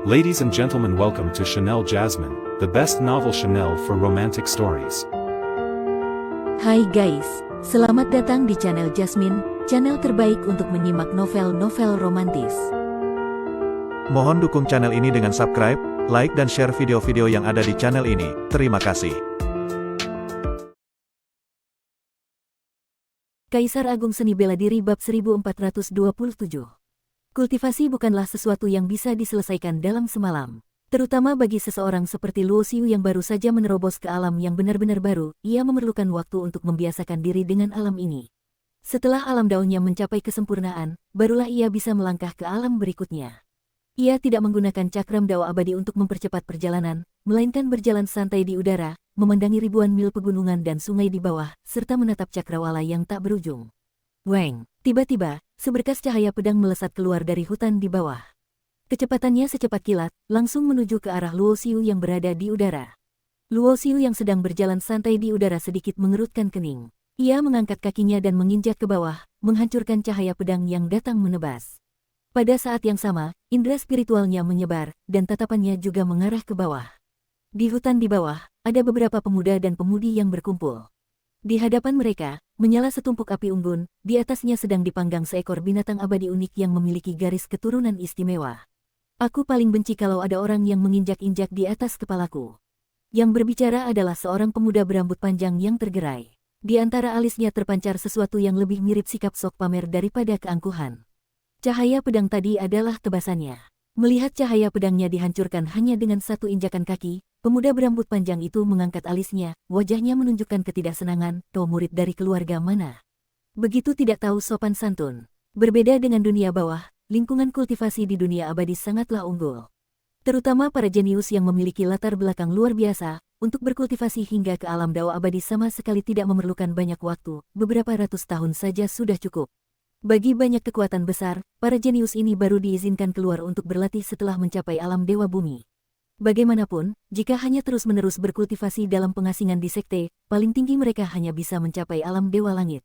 Ladies and gentlemen, welcome to Chanel Jasmine, the best novel Chanel for romantic stories. Hai guys, selamat datang di channel Jasmine, channel terbaik untuk menyimak novel-novel romantis. Mohon dukung channel ini dengan subscribe, like dan share video-video yang ada di channel ini. Terima kasih. Kaisar Agung Seni Bela Diri bab 1427. Kultivasi bukanlah sesuatu yang bisa diselesaikan dalam semalam. Terutama bagi seseorang seperti Luo Xiu yang baru saja menerobos ke alam yang benar-benar baru, ia memerlukan waktu untuk membiasakan diri dengan alam ini. Setelah alam daunnya mencapai kesempurnaan, barulah ia bisa melangkah ke alam berikutnya. Ia tidak menggunakan cakram dao abadi untuk mempercepat perjalanan, melainkan berjalan santai di udara, memandangi ribuan mil pegunungan dan sungai di bawah, serta menatap cakrawala yang tak berujung. Weng, tiba-tiba, seberkas cahaya pedang melesat keluar dari hutan di bawah. Kecepatannya secepat kilat, langsung menuju ke arah Luo Xiu yang berada di udara. Luo Xiu yang sedang berjalan santai di udara sedikit mengerutkan kening. Ia mengangkat kakinya dan menginjak ke bawah, menghancurkan cahaya pedang yang datang menebas. Pada saat yang sama, indera spiritualnya menyebar, dan tatapannya juga mengarah ke bawah. Di hutan di bawah, ada beberapa pemuda dan pemudi yang berkumpul. Di hadapan mereka, menyala setumpuk api unggun, di atasnya sedang dipanggang seekor binatang abadi unik yang memiliki garis keturunan istimewa. Aku paling benci kalau ada orang yang menginjak-injak di atas kepalaku. Yang berbicara adalah seorang pemuda berambut panjang yang tergerai. Di antara alisnya terpancar sesuatu yang lebih mirip sikap sok pamer daripada keangkuhan. Cahaya pedang tadi adalah tebasannya. Melihat cahaya pedangnya dihancurkan hanya dengan satu injakan kaki, pemuda berambut panjang itu mengangkat alisnya, wajahnya menunjukkan ketidaksenangan. Kau murid dari keluarga mana? Begitu tidak tahu sopan santun. Berbeda dengan dunia bawah, lingkungan kultivasi di dunia abadi sangatlah unggul. Terutama para jenius yang memiliki latar belakang luar biasa, untuk berkultivasi hingga ke alam dao abadi sama sekali tidak memerlukan banyak waktu, beberapa ratus tahun saja sudah cukup. Bagi banyak kekuatan besar, para jenius ini baru diizinkan keluar untuk berlatih setelah mencapai alam dewa bumi. Bagaimanapun, jika hanya terus-menerus berkultivasi dalam pengasingan di sekte, paling tinggi mereka hanya bisa mencapai alam dewa langit.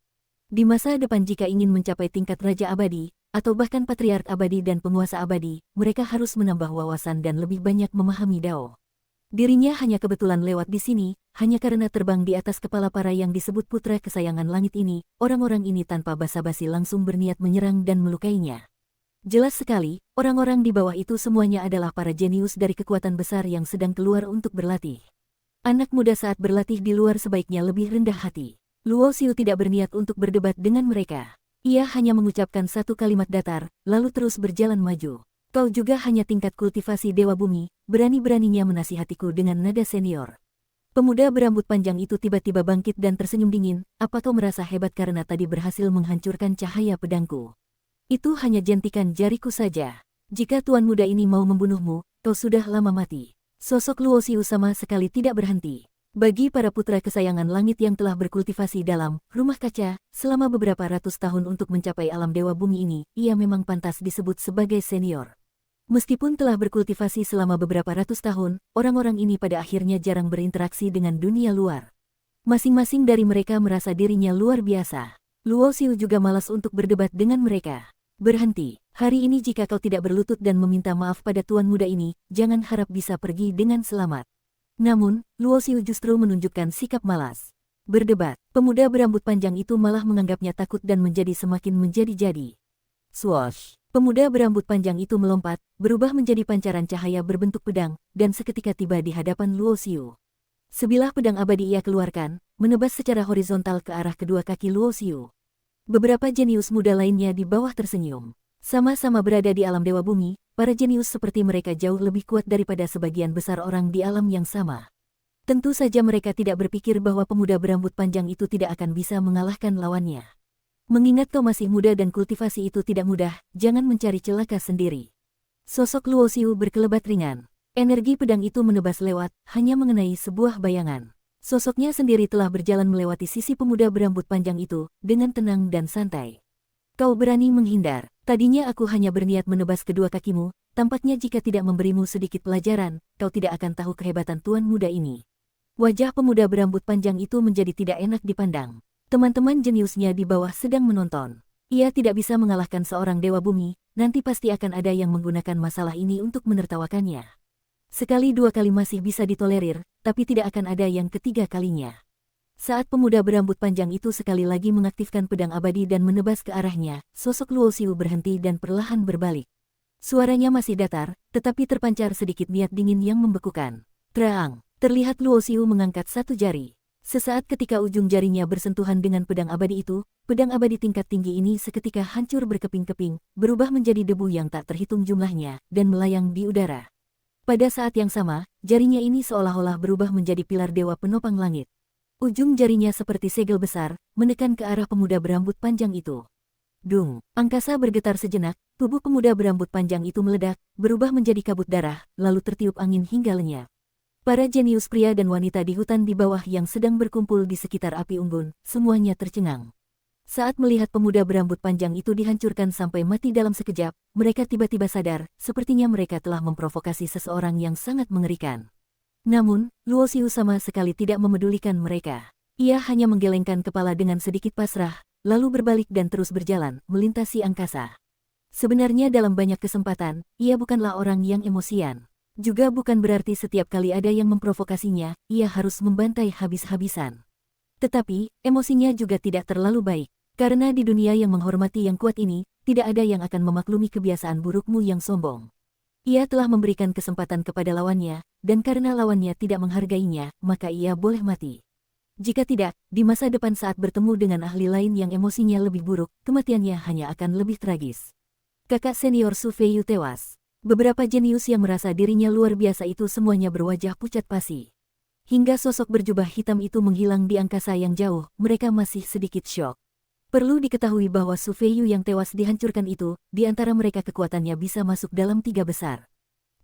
Di masa depan jika ingin mencapai tingkat raja abadi, atau bahkan patriark abadi dan penguasa abadi, mereka harus menambah wawasan dan lebih banyak memahami dao. Dirinya hanya kebetulan lewat di sini, hanya karena terbang di atas kepala para yang disebut putra kesayangan langit ini, orang-orang ini tanpa basa-basi langsung berniat menyerang dan melukainya. Jelas sekali, orang-orang di bawah itu semuanya adalah para jenius dari kekuatan besar yang sedang keluar untuk berlatih. Anak muda saat berlatih di luar sebaiknya lebih rendah hati. Luo Xiu tidak berniat untuk berdebat dengan mereka. Ia hanya mengucapkan satu kalimat datar, lalu terus berjalan maju. Kau juga hanya tingkat kultivasi dewa bumi, berani-beraninya menasihatiku dengan nada senior. Pemuda berambut panjang itu tiba-tiba bangkit dan tersenyum dingin. Apa kau merasa hebat karena tadi berhasil menghancurkan cahaya pedangku? Itu hanya jentikan jariku saja. Jika tuan muda ini mau membunuhmu, kau sudah lama mati. Sosok Luo Xiu sama sekali tidak berhenti. Bagi para putra kesayangan langit yang telah berkultivasi dalam rumah kaca selama beberapa ratus tahun untuk mencapai alam dewa bumi ini, ia memang pantas disebut sebagai senior. Meskipun telah berkultivasi selama beberapa ratus tahun, orang-orang ini pada akhirnya jarang berinteraksi dengan dunia luar. Masing-masing dari mereka merasa dirinya luar biasa. Luo Xiu juga malas untuk berdebat dengan mereka. Berhenti, hari ini jika kau tidak berlutut dan meminta maaf pada tuan muda ini, jangan harap bisa pergi dengan selamat. Namun, Luo Xiu justru menunjukkan sikap malas. Berdebat, pemuda berambut panjang itu malah menganggapnya takut dan menjadi semakin menjadi-jadi. Swoosh! Pemuda berambut panjang itu melompat, berubah menjadi pancaran cahaya berbentuk pedang, dan seketika tiba di hadapan Luo Xiu. Sebilah pedang abadi ia keluarkan, menebas secara horizontal ke arah kedua kaki Luo Xiu. Beberapa jenius muda lainnya di bawah tersenyum. Sama-sama berada di alam dewa bumi, para jenius seperti mereka jauh lebih kuat daripada sebagian besar orang di alam yang sama. Tentu saja mereka tidak berpikir bahwa pemuda berambut panjang itu tidak akan bisa mengalahkan lawannya. Mengingat kau masih muda dan kultivasi itu tidak mudah, jangan mencari celaka sendiri. Sosok Luo Xiu berkelebat ringan. Energi pedang itu menebas lewat, hanya mengenai sebuah bayangan. Sosoknya sendiri telah berjalan melewati sisi pemuda berambut panjang itu, dengan tenang dan santai. Kau berani menghindar. Tadinya aku hanya berniat menebas kedua kakimu, tampaknya jika tidak memberimu sedikit pelajaran, kau tidak akan tahu kehebatan tuan muda ini. Wajah pemuda berambut panjang itu menjadi tidak enak dipandang. Teman-teman jeniusnya di bawah sedang menonton. Ia tidak bisa mengalahkan seorang dewa bumi, nanti pasti akan ada yang menggunakan masalah ini untuk menertawakannya. Sekali dua kali masih bisa ditolerir, tapi tidak akan ada yang ketiga kalinya. Saat pemuda berambut panjang itu sekali lagi mengaktifkan pedang abadi dan menebas ke arahnya, sosok Luo Xiu berhenti dan perlahan berbalik. Suaranya masih datar, tetapi terpancar sedikit niat dingin yang membekukan. Terang, terlihat Luo Xiu mengangkat satu jari. Sesaat ketika ujung jarinya bersentuhan dengan pedang abadi itu, pedang abadi tingkat tinggi ini seketika hancur berkeping-keping, berubah menjadi debu yang tak terhitung jumlahnya, dan melayang di udara. Pada saat yang sama, jarinya ini seolah-olah berubah menjadi pilar dewa penopang langit. Ujung jarinya seperti segel besar, menekan ke arah pemuda berambut panjang itu. Dung, angkasa bergetar sejenak, tubuh pemuda berambut panjang itu meledak, berubah menjadi kabut darah, lalu tertiup angin hingga lenyap. Para jenius pria dan wanita di hutan di bawah yang sedang berkumpul di sekitar api unggun, semuanya tercengang. Saat melihat pemuda berambut panjang itu dihancurkan sampai mati dalam sekejap, mereka tiba-tiba sadar, sepertinya mereka telah memprovokasi seseorang yang sangat mengerikan. Namun, Luo Xiu sama sekali tidak memedulikan mereka. Ia hanya menggelengkan kepala dengan sedikit pasrah, lalu berbalik dan terus berjalan, melintasi angkasa. Sebenarnya dalam banyak kesempatan, ia bukanlah orang yang emosian. Juga bukan berarti setiap kali ada yang memprovokasinya, ia harus membantai habis-habisan. Tetapi, emosinya juga tidak terlalu baik. Karena di dunia yang menghormati yang kuat ini, tidak ada yang akan memaklumi kebiasaan burukmu yang sombong. Ia telah memberikan kesempatan kepada lawannya, dan karena lawannya tidak menghargainya, maka ia boleh mati. Jika tidak, di masa depan saat bertemu dengan ahli lain yang emosinya lebih buruk, kematiannya hanya akan lebih tragis. Kakak senior Su Feiyu tewas. Beberapa jenius yang merasa dirinya luar biasa itu semuanya berwajah pucat pasi. Hingga sosok berjubah hitam itu menghilang di angkasa yang jauh, mereka masih sedikit syok. Perlu diketahui bahwa Su Feiyu yang tewas dihancurkan itu, di antara mereka kekuatannya bisa masuk dalam 3 besar.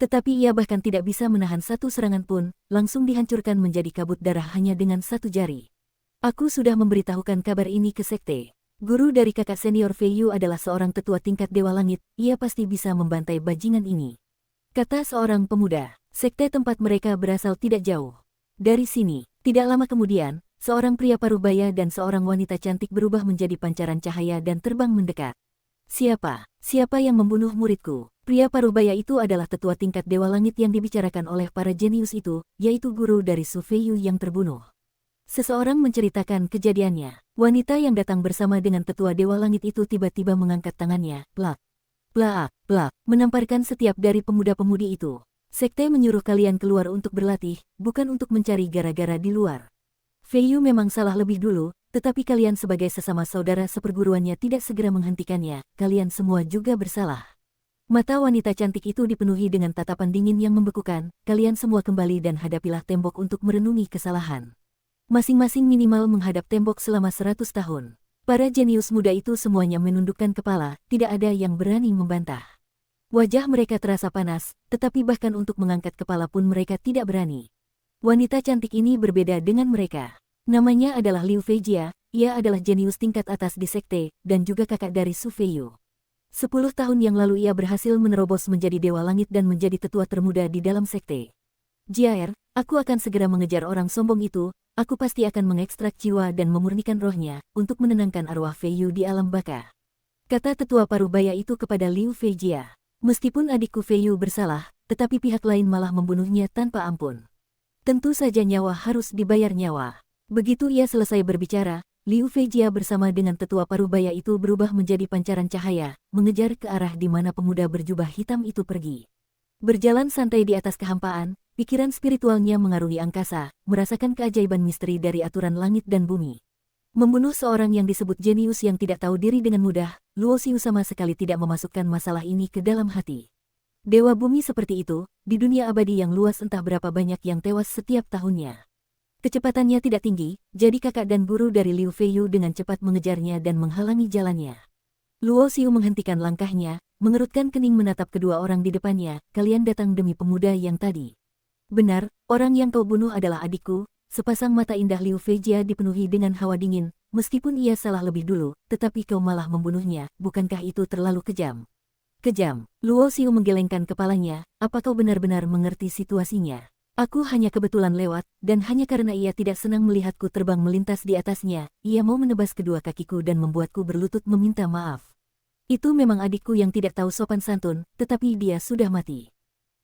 Tetapi ia bahkan tidak bisa menahan satu serangan pun, langsung dihancurkan menjadi kabut darah hanya dengan satu jari. Aku sudah memberitahukan kabar ini ke sekte. Guru dari kakak senior Feiyu adalah seorang tetua tingkat Dewa Langit, ia pasti bisa membantai bajingan ini. Kata seorang pemuda, sekte tempat mereka berasal tidak jauh. Dari sini, tidak lama kemudian, seorang pria paruh baya dan seorang wanita cantik berubah menjadi pancaran cahaya dan terbang mendekat. Siapa? Siapa yang membunuh muridku? Pria paruh baya itu adalah tetua tingkat Dewa Langit yang dibicarakan oleh para jenius itu, yaitu guru dari Su Feiyu yang terbunuh. Seseorang menceritakan kejadiannya. Wanita yang datang bersama dengan tetua Dewa Langit itu tiba-tiba mengangkat tangannya, plak, plak, plak, menamparkan setiap dari pemuda-pemudi itu. Sekte menyuruh kalian keluar untuk berlatih, bukan untuk mencari gara-gara di luar. Feiyu memang salah lebih dulu, tetapi kalian sebagai sesama saudara seperguruannya tidak segera menghentikannya, kalian semua juga bersalah. Mata wanita cantik itu dipenuhi dengan tatapan dingin yang membekukan, kalian semua kembali dan hadapilah tembok untuk merenungi kesalahan. Masing-masing minimal menghadap tembok selama 100 tahun. Para jenius muda itu semuanya menundukkan kepala, tidak ada yang berani membantah. Wajah mereka terasa panas, tetapi bahkan untuk mengangkat kepala pun mereka tidak berani. Wanita cantik ini berbeda dengan mereka. Namanya adalah Liu Feijia, ia adalah jenius tingkat atas di sekte, dan juga kakak dari Su Feiyu. 10 tahun yang lalu ia berhasil menerobos menjadi Dewa Langit dan menjadi tetua termuda di dalam sekte. Jiaer, aku akan segera mengejar orang sombong itu, aku pasti akan mengekstrak jiwa dan memurnikan rohnya, untuk menenangkan arwah Feiyu di alam baka. Kata tetua paruh baya itu kepada Liu Feijia. Meskipun adikku Feiyu bersalah, tetapi pihak lain malah membunuhnya tanpa ampun. Tentu saja nyawa harus dibayar nyawa. Begitu ia selesai berbicara, Liu Feijia bersama dengan tetua paruh baya itu berubah menjadi pancaran cahaya, mengejar ke arah di mana pemuda berjubah hitam itu pergi. Berjalan santai di atas kehampaan, pikiran spiritualnya mengarungi angkasa, merasakan keajaiban misteri dari aturan langit dan bumi. Membunuh seorang yang disebut jenius yang tidak tahu diri dengan mudah, Luo Xiu sama sekali tidak memasukkan masalah ini ke dalam hati. Dewa bumi seperti itu, di dunia abadi yang luas entah berapa banyak yang tewas setiap tahunnya. Kecepatannya tidak tinggi, jadi kakak dan guru dari Liu Feiyu dengan cepat mengejarnya dan menghalangi jalannya. Luo Xiu menghentikan langkahnya, mengerutkan kening menatap kedua orang di depannya, kalian datang demi pemuda yang tadi. Benar, orang yang kau bunuh adalah adikku. Sepasang mata indah Liu Feijia dipenuhi dengan hawa dingin, meskipun ia salah lebih dulu, tetapi kau malah membunuhnya, bukankah itu terlalu kejam? Kejam, Luo Xiu menggelengkan kepalanya, apa kau benar-benar mengerti situasinya? Aku hanya kebetulan lewat, dan hanya karena ia tidak senang melihatku terbang melintas di atasnya, ia mau menebas kedua kakiku dan membuatku berlutut meminta maaf. Itu memang adikku yang tidak tahu sopan santun, tetapi dia sudah mati.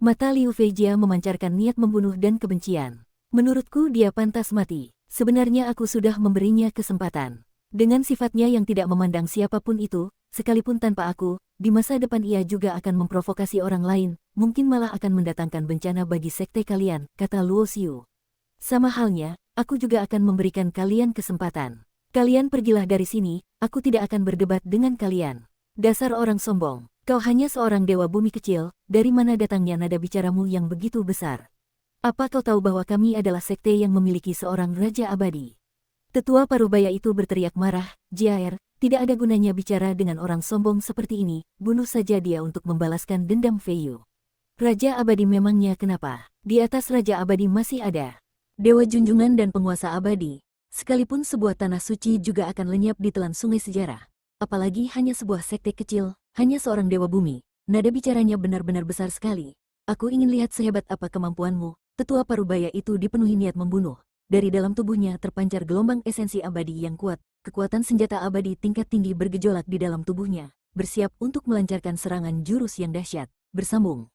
Mata Liu Feijia memancarkan niat membunuh dan kebencian. Menurutku dia pantas mati. Sebenarnya aku sudah memberinya kesempatan. Dengan sifatnya yang tidak memandang siapapun itu, sekalipun tanpa aku, di masa depan ia juga akan memprovokasi orang lain, mungkin malah akan mendatangkan bencana bagi sekte kalian, kata Luo Xiu. Sama halnya, aku juga akan memberikan kalian kesempatan. Kalian pergilah dari sini, aku tidak akan berdebat dengan kalian. Dasar orang sombong, kau hanya seorang dewa bumi kecil, dari mana datangnya nada bicaramu yang begitu besar? Apa kau tahu bahwa kami adalah sekte yang memiliki seorang raja abadi? Tetua Parubaya itu berteriak marah, Jair, tidak ada gunanya bicara dengan orang sombong seperti ini, bunuh saja dia untuk membalaskan dendam Feiyu. Raja abadi memangnya kenapa? Di atas raja abadi masih ada dewa junjungan dan penguasa abadi. Sekalipun sebuah tanah suci juga akan lenyap di telan sungai sejarah. Apalagi hanya sebuah sekte kecil, hanya seorang dewa bumi. Nada bicaranya benar-benar besar sekali. Aku ingin lihat sehebat apa kemampuanmu. Tetua Parubaya itu dipenuhi niat membunuh. Dari dalam tubuhnya terpancar gelombang esensi abadi yang kuat. Kekuatan senjata abadi tingkat tinggi bergejolak di dalam tubuhnya, bersiap untuk melancarkan serangan jurus yang dahsyat. Bersambung.